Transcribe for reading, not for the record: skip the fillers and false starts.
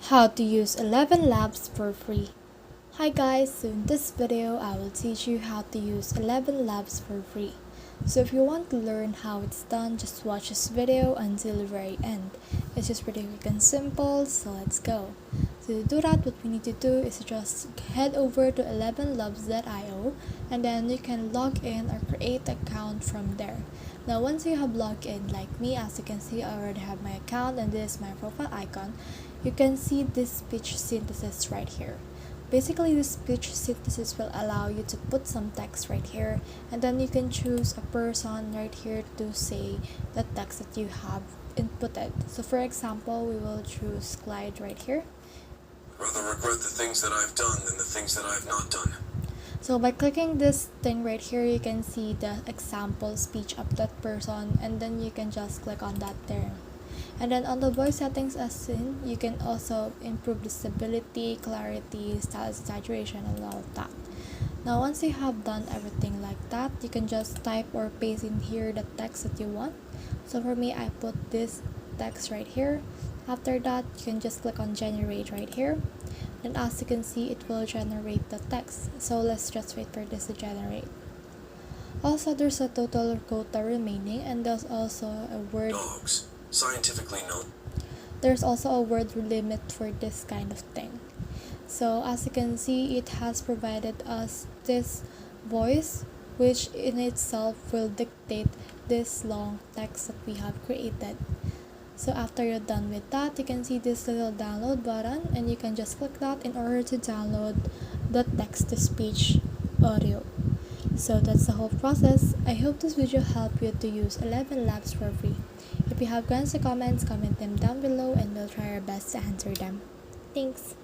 How to use 11 Labs for free. Hi guys, so in this video I will teach you how to use 11 Labs for free. So if you want to learn how it's done, just watch this video until the very end. It's just pretty quick and simple, so let's go. So to do that, what we need to do is just head over to 11labs.io and then you can log in or create an account from there. Now once you have logged in, like me, as you can see I already have my account and this is my profile icon. You can see this speech synthesis right here. Basically, this speech synthesis will allow you to put some text right here, and then you can choose a person right here to say the text that you have inputted. So for example, we will choose Clyde right here. Rather regret the things that I've done than the things that I've not done. So by clicking this thing right here, you can see the example speech of that person, and then you can just click on that there. And then on the voice settings as seen, you can also improve the stability, clarity, style saturation, and all of that. Now once you have done everything like that, you can just type or paste in here the text that you want. So for me, I put this text right here. After that, you can just click on generate right here. And as you can see, it will generate the text. So let's just wait for this to generate. Also, there's a total quota remaining, and there's also a word. Dogs, scientifically known. There's also a word limit for this kind of thing. So as you can see, it has provided us this voice, which in itself will dictate this long text that we have created. So after you're done with that, you can see this little download button, and you can just click that in order to download the text-to-speech audio. So that's the whole process. I hope this video helped you to use 11 Labs for free. If you have questions or comments, comment them down below and we'll try our best to answer them. Thanks!